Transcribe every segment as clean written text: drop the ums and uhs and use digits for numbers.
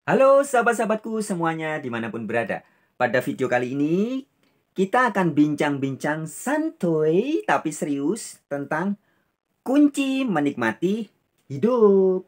Halo sahabat-sahabatku semuanya dimanapun berada. Pada video kali ini kita akan bincang-bincang santuy tapi serius tentang kunci menikmati hidup.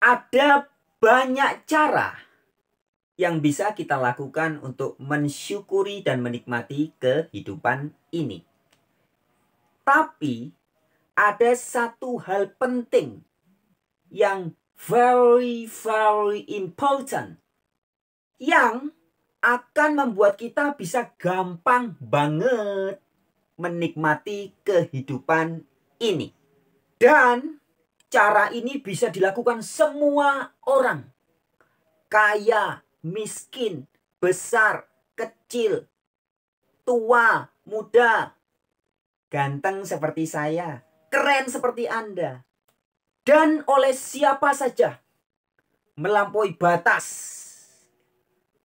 Ada banyak cara yang bisa kita lakukan untuk mensyukuri dan menikmati kehidupan ini. Tapi ada satu hal penting yang very important yang akan membuat kita bisa gampang banget menikmati kehidupan ini. Dan cara ini bisa dilakukan semua orang. Kaya, miskin, besar, kecil, tua, muda, ganteng seperti saya, keren seperti Anda. Dan oleh siapa saja. Melampaui batas.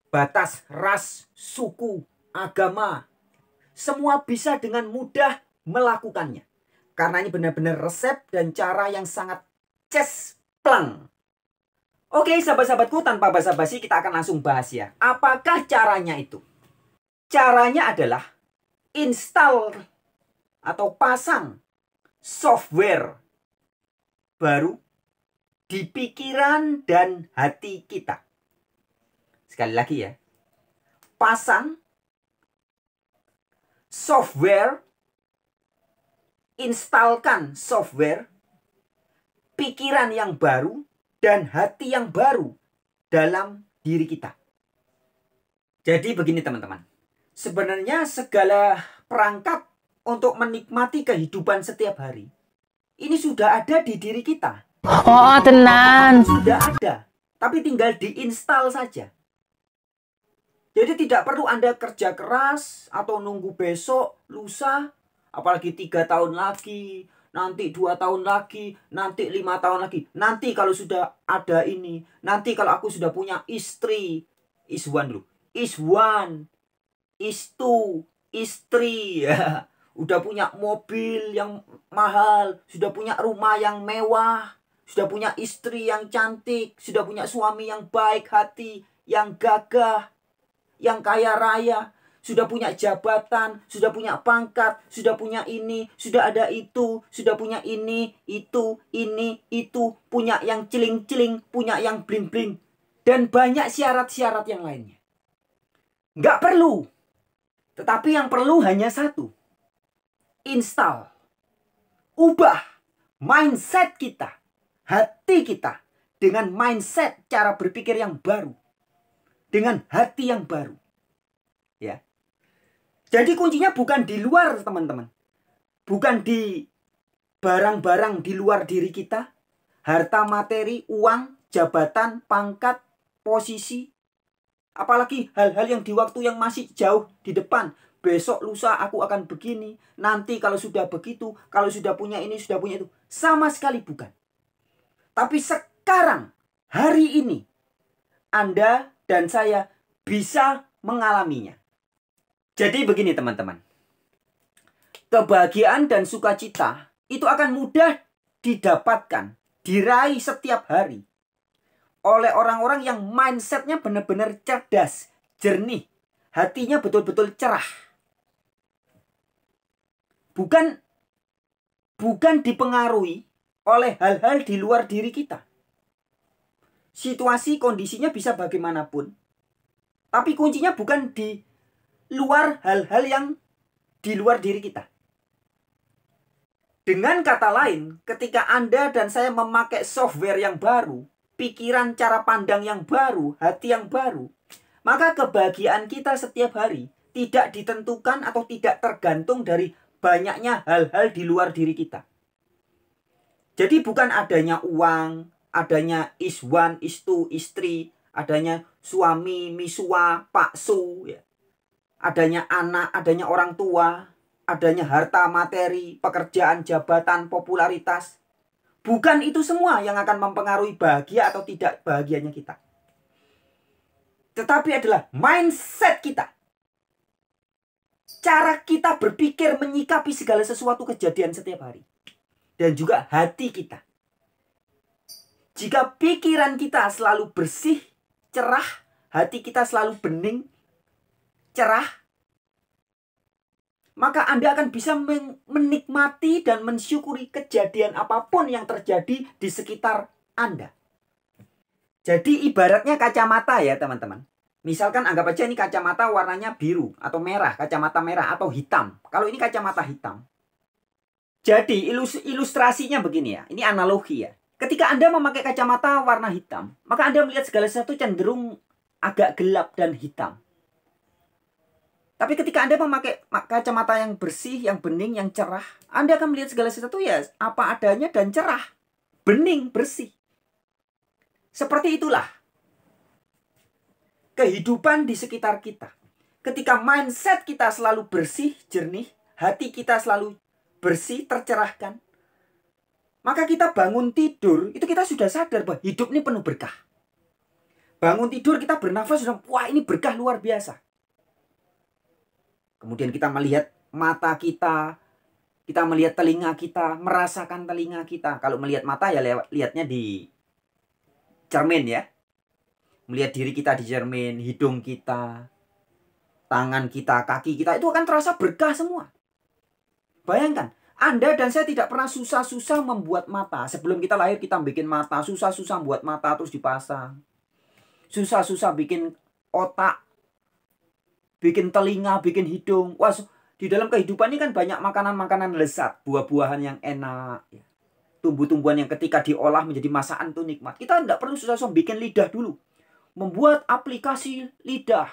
Batas ras, suku, agama. Semua bisa dengan mudah melakukannya. Karena ini benar-benar resep dan cara yang sangat cespleng. Oke sahabat-sahabatku, tanpa basa-basi kita akan langsung bahas ya. Apakah caranya itu? Caranya adalah install atau pasang software baru di pikiran dan hati kita. Sekali lagi ya. Pasang software, instalkan software, pikiran yang baru, dan hati yang baru dalam diri kita. Jadi begini teman-teman. Sebenarnya segala perangkat untuk menikmati kehidupan setiap hari, ini sudah ada di diri kita. Oh, tenang. Sudah ada. Tapi tinggal diinstal saja. Jadi tidak perlu Anda kerja keras atau nunggu besok, lusa, apalagi 3 tahun lagi, nanti 2 tahun lagi, nanti 5 tahun lagi. Nanti kalau sudah ada ini, nanti kalau aku sudah punya istri, is one dulu. Is one, is two, istri. Ya. Udah punya mobil yang mahal, sudah punya rumah yang mewah, sudah punya istri yang cantik, sudah punya suami yang baik hati, yang gagah, yang kaya raya, sudah punya jabatan, sudah punya pangkat, sudah punya ini, sudah ada itu, sudah punya ini, itu, punya yang ciling-ciling, punya yang bling-bling, dan banyak syarat-syarat yang lainnya. Nggak perlu. Tetapi yang perlu hanya satu. Install. Ubah mindset kita, hati kita, dengan mindset cara berpikir yang baru. Dengan hati yang baru. Ya. Jadi kuncinya bukan di luar teman-teman. Bukan di barang-barang di luar diri kita. Harta materi, uang, jabatan, pangkat, posisi. Apalagi hal-hal yang di waktu yang masih jauh di depan. Besok lusa aku akan begini. Nanti kalau sudah begitu. Kalau sudah punya ini, sudah punya itu. Sama sekali bukan. Tapi sekarang, hari ini, Anda dan saya bisa mengalaminya. Jadi begini teman-teman. Kebahagiaan dan sukacita itu akan mudah didapatkan, diraih setiap hari oleh orang-orang yang mindsetnya benar-benar cerdas, jernih, hatinya betul-betul cerah. Bukan dipengaruhi oleh hal-hal di luar diri kita. Situasi kondisinya bisa bagaimanapun. Tapi kuncinya bukan di luar hal-hal yang di luar diri kita. Dengan kata lain, ketika Anda dan saya memakai software yang baru, pikiran cara pandang yang baru, hati yang baru, maka kebahagiaan kita setiap hari tidak ditentukan atau tidak tergantung dari banyaknya hal-hal di luar diri kita. Jadi bukan adanya uang, adanya is one, is two, istri, adanya suami, misua, paksu, ya. adanya anak, adanya orang tua, adanya harta materi, pekerjaan, jabatan, popularitas. Bukan itu semua yang akan mempengaruhi bahagia atau tidak bahagianya kita. Tetapi adalah mindset kita. Cara kita berpikir menyikapi segala sesuatu kejadian setiap hari. Dan juga hati kita. Jika pikiran kita selalu bersih, cerah, hati kita selalu bening, cerah, maka Anda akan bisa menikmati dan mensyukuri kejadian apapun yang terjadi di sekitar Anda. Jadi ibaratnya kacamata ya teman-teman. Misalkan anggap aja ini kacamata warnanya biru atau merah, kacamata merah atau hitam. Kalau ini kacamata hitam. Jadi ilustrasinya begini ya, ini analogi ya. Ketika Anda memakai kacamata warna hitam, maka Anda melihat segala sesuatu cenderung agak gelap dan hitam. Tapi ketika Anda memakai kacamata yang bersih, yang bening, yang cerah, Anda akan melihat segala sesuatu ya apa adanya dan cerah. Bening, bersih. Seperti itulah kehidupan di sekitar kita. Ketika mindset kita selalu bersih, jernih, hati kita selalu bersih, tercerahkan, maka kita bangun tidur, itu kita sudah sadar bahwa hidup ini penuh berkah. Bangun tidur kita bernafas sudah, wah ini berkah luar biasa. Kemudian kita melihat mata kita melihat telinga kita, merasakan telinga kita. Kalau melihat mata ya lihatnya di cermin ya. Melihat diri kita di cermin, hidung kita, tangan kita, kaki kita, itu akan terasa berkah semua. Bayangkan, Anda dan saya tidak pernah susah-susah membuat mata. Sebelum kita lahir kita bikin mata, susah-susah buat mata terus dipasang. Susah-susah bikin otak, bikin telinga, bikin hidung. Wah, di dalam kehidupan ini kan banyak makanan-makanan lezat, buah-buahan yang enak, ya. Tumbuh-tumbuhan yang ketika diolah menjadi masakan itu nikmat. Kita tidak perlu susah-susah bikin lidah dulu. Membuat aplikasi lidah.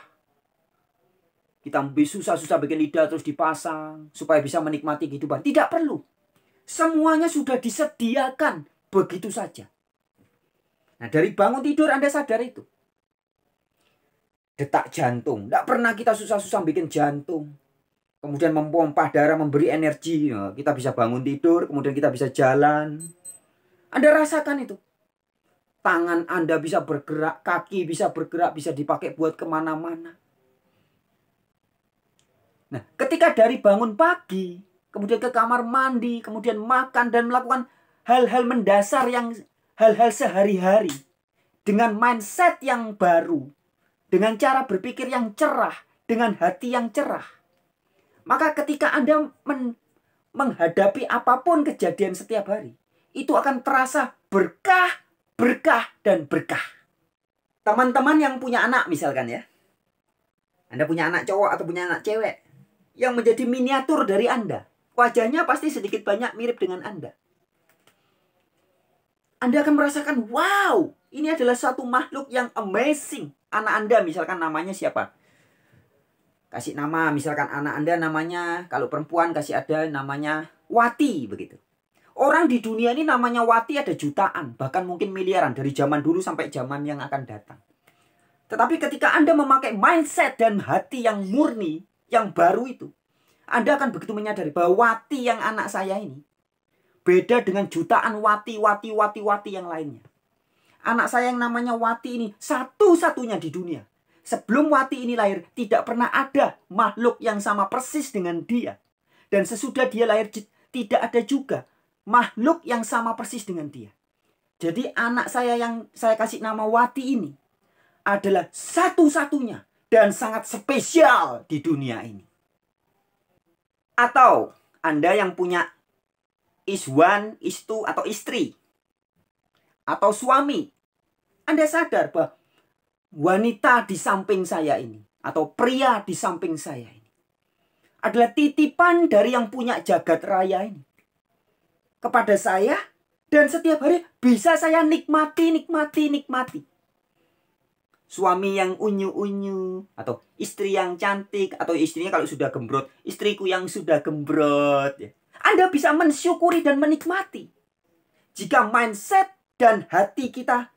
Kita susah-susah bikin lidah terus dipasang supaya bisa menikmati kehidupan. Tidak perlu. Semuanya sudah disediakan begitu saja. Nah, dari bangun tidur Anda sadar itu. Detak jantung, tidak pernah kita susah-susah bikin jantung. Kemudian mempompah darah, memberi energi. Ya, kita bisa bangun tidur, kemudian kita bisa jalan. Anda rasakan itu. Tangan Anda bisa bergerak, kaki bisa bergerak, bisa dipakai buat kemana-mana. Nah, ketika dari bangun pagi, kemudian ke kamar mandi, kemudian makan dan melakukan hal-hal mendasar yang hal-hal sehari-hari. Dengan mindset yang baru. Dengan cara berpikir yang cerah, dengan hati yang cerah. Maka ketika Anda menghadapi apapun kejadian setiap hari, itu akan terasa berkah, berkah, dan berkah. Teman-teman yang punya anak misalkan ya. Anda punya anak cowok atau punya anak cewek yang menjadi miniatur dari Anda. Wajahnya pasti sedikit banyak mirip dengan Anda. Anda akan merasakan, wow, ini adalah satu makhluk yang amazing. Anak Anda misalkan namanya siapa? Kasih nama, misalkan anak Anda namanya, kalau perempuan kasih ada namanya Wati begitu. Orang di dunia ini namanya Wati ada jutaan, bahkan mungkin miliaran dari zaman dulu sampai zaman yang akan datang. Tetapi ketika Anda memakai mindset dan hati yang murni, yang baru itu, Anda akan begitu menyadari bahwa Wati yang anak saya ini beda dengan jutaan Wati yang lainnya. Anak saya yang namanya Wati ini satu-satunya di dunia. Sebelum Wati ini lahir, tidak pernah ada makhluk yang sama persis dengan dia. Dan sesudah dia lahir, tidak ada juga makhluk yang sama persis dengan dia. Jadi anak saya yang saya kasih nama Wati ini adalah satu-satunya dan sangat spesial di dunia ini. Atau Anda yang punya iswan, istu, atau istri, atau suami, Anda sadar bahwa wanita di samping saya ini, atau pria di samping saya ini, adalah titipan dari yang punya jagat raya ini kepada saya, dan setiap hari bisa saya nikmati. Suami yang unyu-unyu, atau istri yang cantik, atau istrinya kalau sudah gembrot, istriku yang sudah gembrot, ya. Anda bisa mensyukuri dan menikmati jika mindset dan hati kita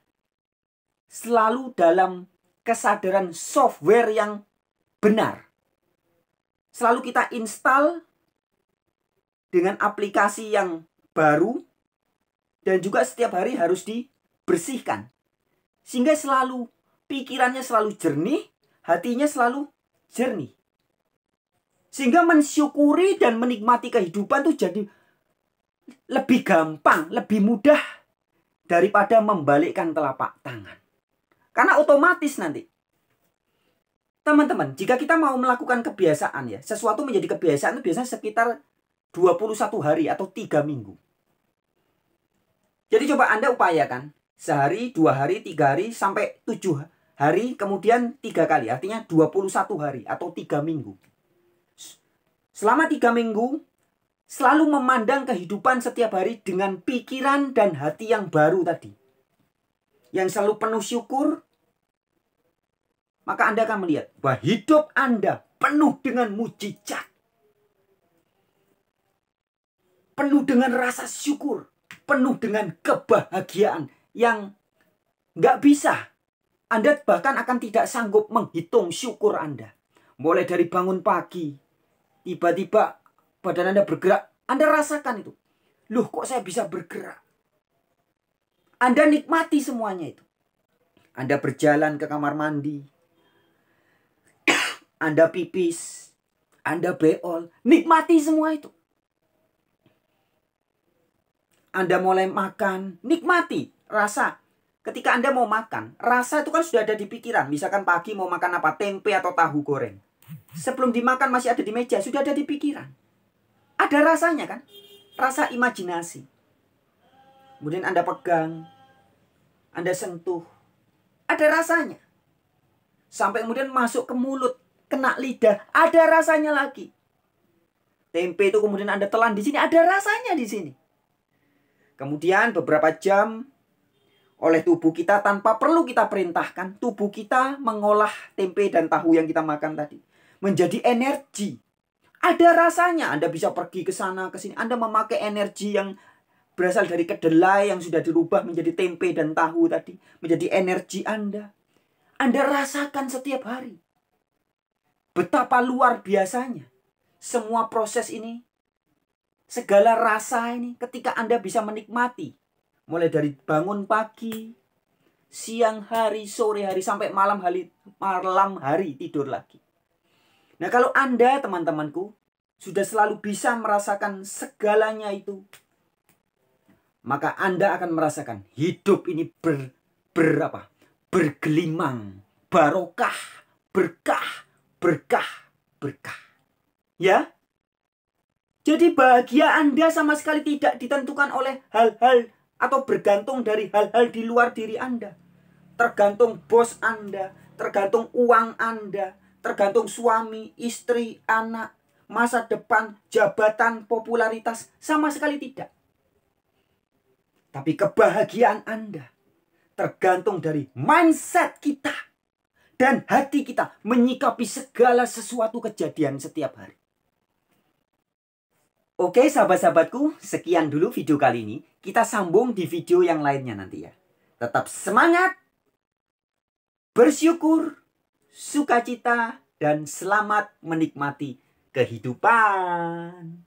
selalu dalam kesadaran software yang benar. selalu kita install dengan aplikasi yang baru, dan juga setiap hari harus dibersihkan. Sehingga selalu pikirannya selalu jernih, hatinya selalu jernih. Sehingga mensyukuri dan menikmati kehidupan itu jadi lebih gampang, lebih mudah daripada membalikkan telapak tangan. Karena otomatis nanti, teman-teman, jika kita mau melakukan kebiasaan ya, sesuatu menjadi kebiasaan itu biasanya sekitar 21 hari atau 3 minggu. Jadi coba Anda upayakan sehari, 2 hari, 3 hari, sampai 7 hari, kemudian 3 kali. Artinya 21 hari atau 3 minggu. Selama 3 minggu, selalu memandang kehidupan setiap hari dengan pikiran dan hati yang baru tadi. Yang selalu penuh syukur. Maka Anda akan melihat bahwa hidup Anda penuh dengan mujizat. Penuh dengan rasa syukur. Penuh dengan kebahagiaan yang nggak bisa. Anda bahkan akan tidak sanggup menghitung syukur Anda. Mulai dari bangun pagi, tiba-tiba badan Anda bergerak. Anda rasakan itu. Loh, kok saya bisa bergerak? Anda nikmati semuanya itu. Anda berjalan ke kamar mandi. Anda pipis. Anda beol. Nikmati semua itu. Anda mulai makan. Nikmati rasa. Ketika Anda mau makan, rasa itu kan sudah ada di pikiran. Misalkan pagi mau makan apa? Tempe atau tahu goreng. Sebelum dimakan masih ada di meja. Sudah ada di pikiran. Ada rasanya kan? Rasa imajinasi. Kemudian Anda pegang. Anda sentuh. Ada rasanya. Sampai kemudian masuk ke mulut. Kena lidah. Ada rasanya lagi. Tempe itu kemudian Anda telan di sini. Ada rasanya di sini. Kemudian beberapa jam oleh tubuh kita tanpa perlu kita perintahkan. Tubuh kita mengolah tempe dan tahu yang kita makan tadi. Menjadi energi. Ada rasanya. Anda bisa pergi ke sana ke sini. Anda memakai energi yang berasal dari kedelai yang sudah dirubah menjadi tempe dan tahu tadi. Menjadi energi Anda. Anda rasakan setiap hari. Betapa luar biasanya. Semua proses ini. Segala rasa ini ketika Anda bisa menikmati. Mulai dari bangun pagi, siang hari, sore hari, sampai malam hari tidur lagi. Nah, kalau Anda, teman-temanku, sudah selalu bisa merasakan segalanya itu, maka Anda akan merasakan hidup ini bergelimang, barokah, berkah, berkah, berkah. Ya? Jadi bahagia Anda sama sekali tidak ditentukan oleh hal-hal atau bergantung dari hal-hal di luar diri Anda. Tergantung bos Anda, tergantung uang Anda, tergantung suami, istri, anak, masa depan, jabatan, popularitas. Sama sekali tidak. Tapi kebahagiaan Anda tergantung dari mindset kita dan hati kita menyikapi segala sesuatu kejadian setiap hari. Oke sahabat-sahabatku, sekian dulu video kali ini. Kita sambung di video yang lainnya nanti ya. Tetap semangat, bersyukur, sukacita, dan selamat menikmati kehidupan.